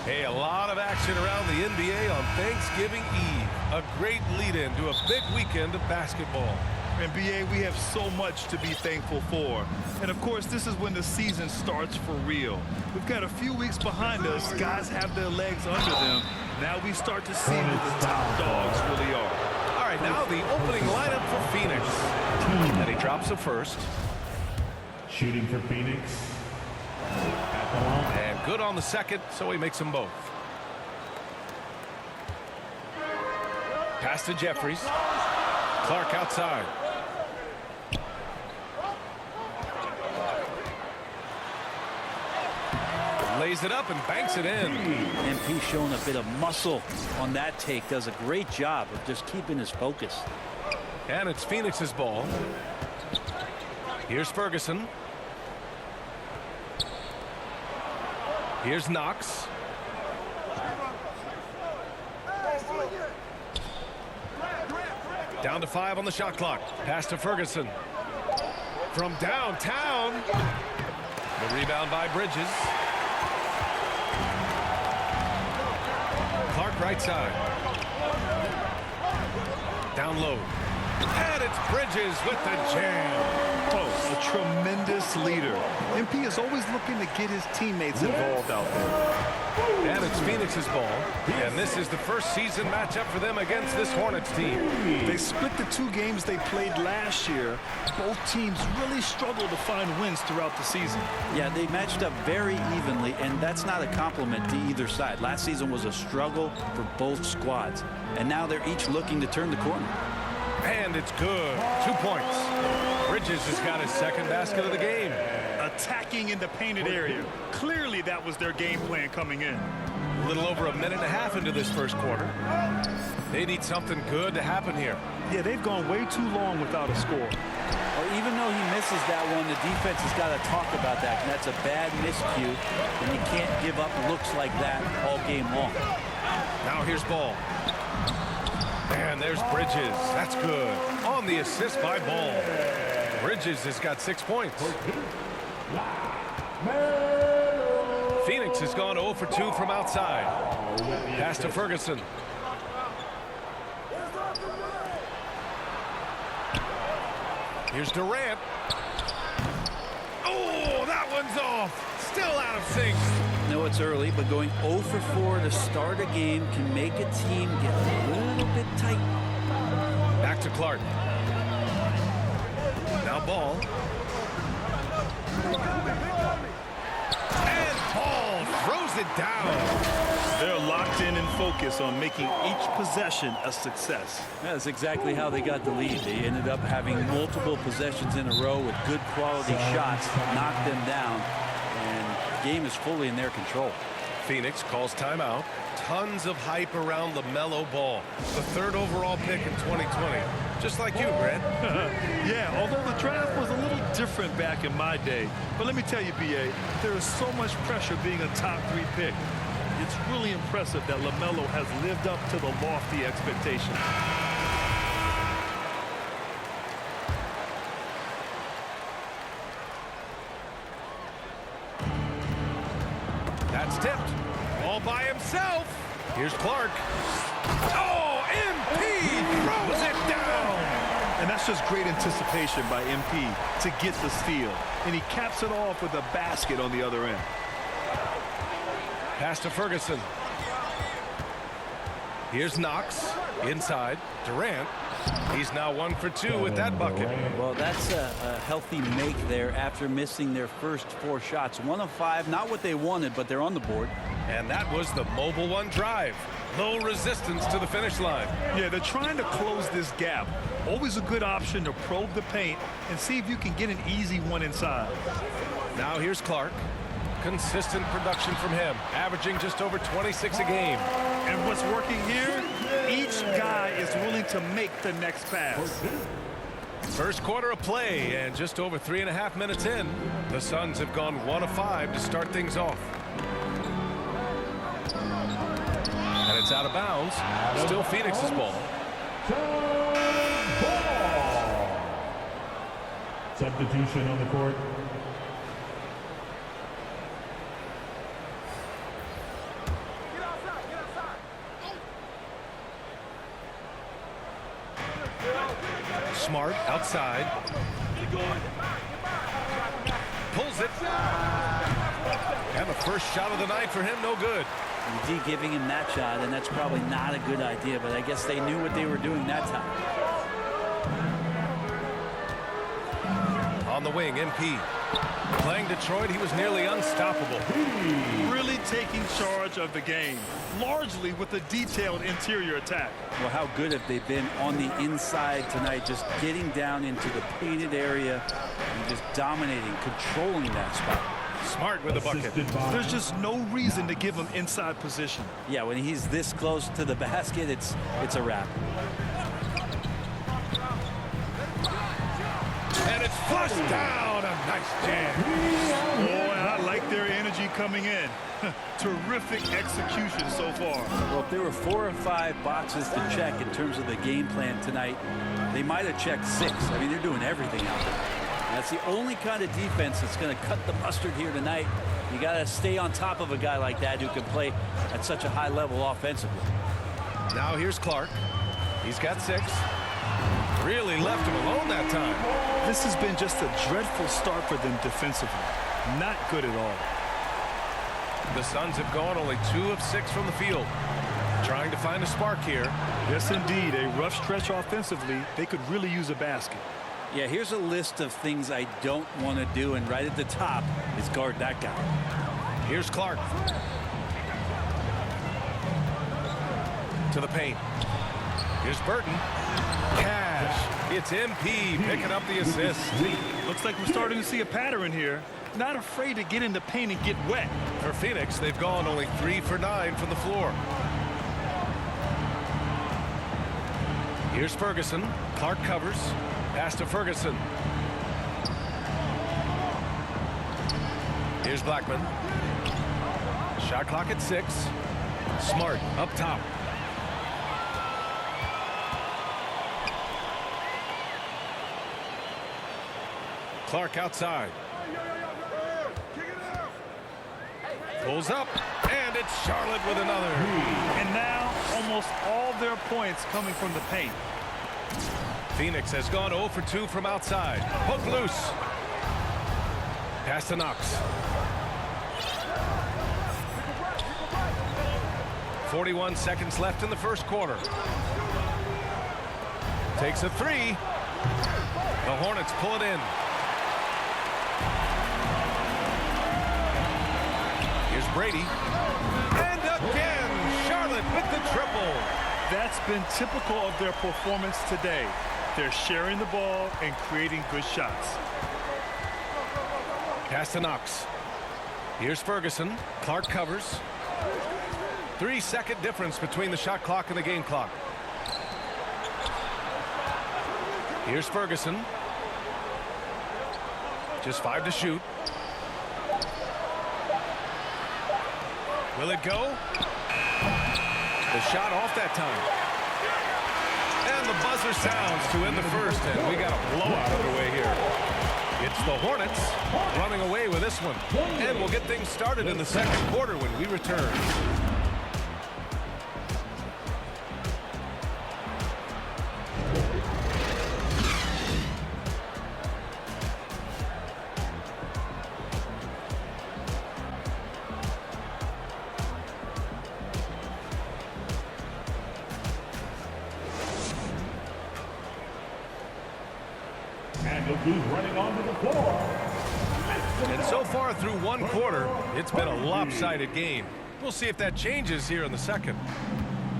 Hey, a lot of action around the NBA on Thanksgiving Eve. A great lead-in to a big weekend of basketball. NBA, we have so much to be thankful for. And of course, this is when the season starts for real. We've got a few weeks behind us. Guys have their legs under them. Now we start to see who the top dogs really are. All right, now the opening lineup for Phoenix. And he drops the first. Shooting for Phoenix. At the line. And good on the second, so he makes them both. Pass to Jeffries. Clark outside. Lays it up and banks it in. MP showing a bit of muscle on that take. Does a great job of just keeping his focus. And it's Phoenix's ball. Here's Ferguson. Here's Knox. Down to 5 on the shot clock. Pass to Ferguson. From downtown. The rebound by Bridges. Clark right side. Down low. And it's Bridges with the jam. Oh, a tremendous leader. MP is always looking to get his teammates involved out there. And it's Phoenix's ball. And this is the first season matchup for them against this Hornets team. They split the 2 games they played last year. Both teams really struggled to find wins throughout the season. Yeah, they matched up very evenly, and that's not a compliment to either side. Last season was a struggle for both squads, and now they're each looking to turn the corner. And it's good. 2 points. Bridges has got his second basket of the game. Attacking in the painted area. Clearly that was their game plan coming in. A little over a minute and a half into this first quarter. They need something good to happen here. Yeah, they've gone way too long without a score. Well, even though he misses that one, the defense has got to talk about that, and that's a bad miscue, and you can't give up looks like that all game long. Now here's Ball. And there's Bridges. That's good. On the assist by Ball. Bridges has got 6 points. Phoenix has gone 0 for 2 from outside. Pass to Ferguson. Here's Durant. Oh, that one's off. Still out of sync. No, it's early, but going 0 for 4 to start a game can make a team get a little bit tight. Back to Clark. Now Ball. And Ball throws it down. They're locked in and focused on making each possession a success. That's exactly how they got the lead. They ended up having multiple possessions in a row with good quality shots, knocked them down, and the game is fully in their control. Phoenix calls timeout. Tons of hype around LaMelo Ball, the 3rd overall pick in 2020. Just like you, Grant. Yeah, although the draft was a little different back in my day. But let me tell you, B.A., there is so much pressure being a top 3 pick. It's really impressive that LaMelo has lived up to the lofty expectations. That's tipped. All by himself. Here's Clark. Oh, MP throws it down. And that's just great anticipation by MP to get the steal. And he caps it off with a basket on the other end. Pass to Ferguson. Here's Knox. Inside. Durant. He's now 1 for 2 with that bucket. Well, that's a healthy make there after missing their first 4 shots. 1 of 5, not what they wanted, but they're on the board. And that was the Mobile One drive. Low resistance to the finish line. Yeah, they're trying to close this gap. Always a good option to probe the paint and see if you can get an easy one inside. Now here's Clark. Consistent production from him, averaging just over 26 a game. And what's working here? Each guy is willing to make the next pass. First quarter of play, and just over 3.5 minutes in, the Suns have gone 1 of 5 to start things off. And it's out of bounds. Still Phoenix's ball. Substitution on the court. Smart outside. Pulls it. And the first shot of the night for him, no good. UD giving him that shot, and that's probably not a good idea, but I guess they knew what they were doing that time. On the wing, MP. Playing Detroit, he was nearly unstoppable. Really taking charge of the game, largely with a detailed interior attack. Well, how good have they been on the inside tonight, just getting down into the painted area and just dominating, controlling that spot. Smart with the bucket. Assisted by There's just no reason to give him inside position. Yeah, when he's this close to the basket, it's a wrap. And it's flushed down. A nice jam. Boy, I like their energy coming in. Terrific execution so far. Well, if there were 4 or 5 boxes to check in terms of the game plan tonight, they might have checked 6. I mean, they're doing everything out there. That's the only kind of defense that's going to cut the mustard here tonight. You got to stay on top of a guy like that who can play at such a high level offensively. Now here's Clark. He's got 6. Really left him alone that time. This has been just a dreadful start for them defensively. Not good at all. The Suns have gone only 2 of 6 from the field. Trying to find a spark here. Yes, indeed. A rough stretch offensively. They could really use a basket. Yeah, here's a list of things I don't want to do, and right at the top is guard that guy. Here's Clark. To the paint. Here's Burton. Cash. It's MP picking up the assist. Looks like we're starting to see a pattern here. Not afraid to get in the paint and get wet. For Phoenix, they've gone only 3 for 9 from the floor. Here's Ferguson. Clark covers. Pass to Ferguson. Here's Blackman. Shot clock at 6. Smart up top. Clark outside. Pulls up, and it's Charlotte with another. And now almost all their points coming from the paint. Phoenix has gone 0 for 2 from outside. Hook loose. Pass to Knox. 41 seconds left in the first quarter. Takes a 3. The Hornets pull it in. Here's Brady. And again, Charlotte with the triple. That's been typical of their performance today. They're sharing the ball and creating good shots. Pass to Knox. Here's Ferguson. Clark covers. 3-second difference between the shot clock and the game clock. Here's Ferguson. Just 5 to shoot. Will it go? The shot off that time. And the buzzer sounds to end the first, and we got a blowout underway here. It's the Hornets running away with this one. And we'll get things started in the second quarter when we return. And look who's running onto the floor. And so far through one quarter, it's been a lopsided game. We'll see if that changes here in the second.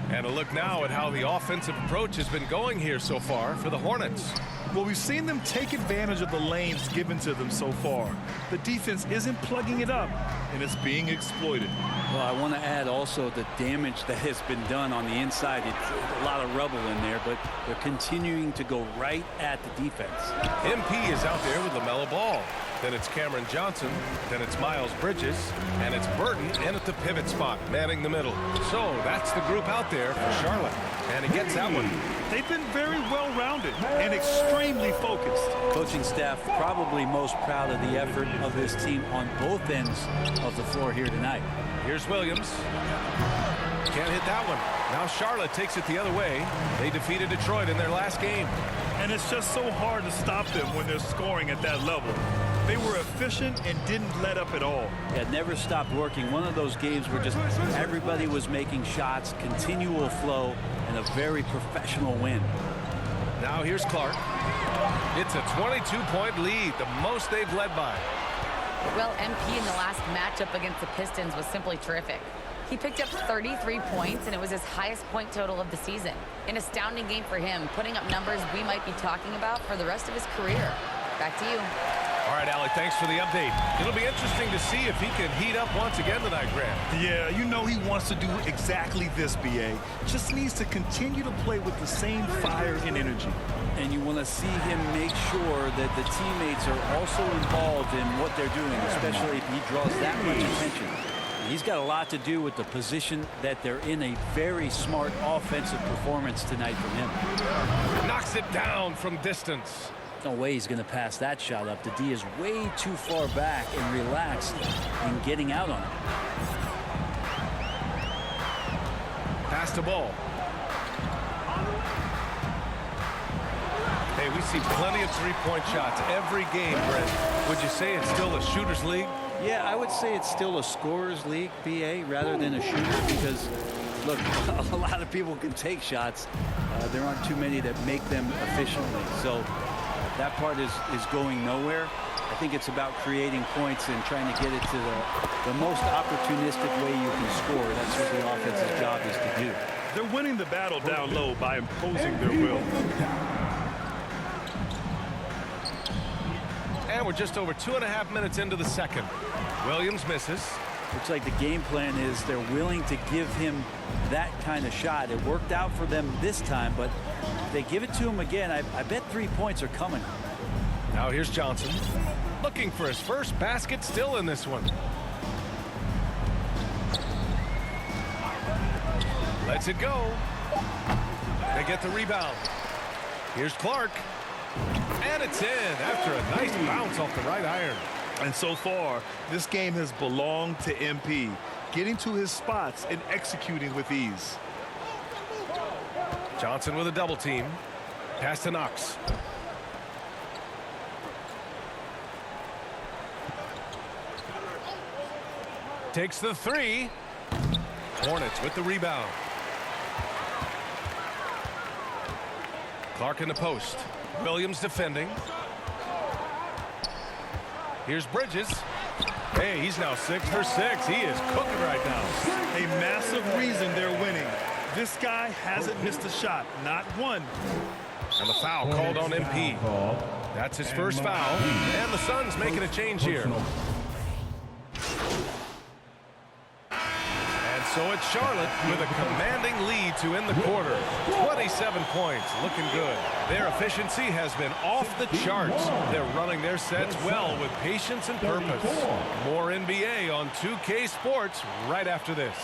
And a look now at how the offensive approach has been going here so far for the Hornets. Well, we've seen them take advantage of the lanes given to them so far. The defense isn't plugging it up, and it's being exploited. Well, I want to add also the damage that has been done on the inside. It's a lot of rubble in there, but they're continuing to go right at the defense. MP is out there with LaMelo Ball. Then it's Cameron Johnson. Then it's Miles Bridges. And it's Burton in at the pivot spot, manning the middle. So that's the group out there for Charlotte. And he gets that one. They've been very well-rounded and extremely focused. Coaching staff probably most proud of the effort of this team on both ends of the floor here tonight. Here's Williams. Can't hit that one. Now Charlotte takes it the other way. They defeated Detroit in their last game. And it's just so hard to stop them when they're scoring at that level. They were efficient and didn't let up at all. Yeah, never stopped working. One of those games where just everybody was making shots, continual flow, and a very professional win. Now here's Clark. It's a 22-point lead, the most they've led by. Well, MP in the last matchup against the Pistons was simply terrific. He picked up 33 points, and it was his highest point total of the season. An astounding game for him, putting up numbers we might be talking about for the rest of his career. Back to you. All right, Allie, thanks for the update. It'll be interesting to see if he can heat up once again tonight, Grant. Yeah, you know he wants to do exactly this, B.A. Just needs to continue to play with the same fire and energy. And you want to see him make sure that the teammates are also involved in what they're doing, especially if he draws that much attention. He's got a lot to do with the position that they're in. A very smart offensive performance tonight from him. Knocks it down from distance. No way he's going to pass that shot up. The D is way too far back and relaxed in getting out on it. Pass the ball. Hey, we see plenty of three-point shots every game, Brent. Would you say it's still a shooter's league? Yeah, I would say it's still a scorer's league, BA, rather than a shooter, because, look, a lot of people can take shots. There aren't too many that make them efficiently. So that part is going nowhere. I think it's about creating points and trying to get it to the most opportunistic way you can score. That's what the offense's job is to do. They're winning the battle down low by imposing their will. And we're just over 2.5 minutes into the second. Williams misses. Looks like the game plan is they're willing to give him that kind of shot. It worked out for them this time, but if they give it to him again, I bet 3 points are coming. Now here's Johnson. Looking for his first basket, still in this one. Lets it go. They get the rebound. Here's Clark. And it's in after a nice bounce off the right iron. And so far, this game has belonged to MP, getting to his spots and executing with ease. Johnson with a double team. Pass to Knox. Takes the three. Hornets with the rebound. Clark in the post. Williams defending. Here's Bridges. Hey, he's now 6 for 6. He is cooking right now. A massive reason they're winning. This guy hasn't missed a shot, not one. And the foul called on MP. That's his first foul. And the Suns making a change here. So it's Charlotte with a commanding lead to end the quarter. 27 points, looking good. Their efficiency has been off the charts. They're running their sets well with patience and purpose. More NBA on 2K Sports right after this.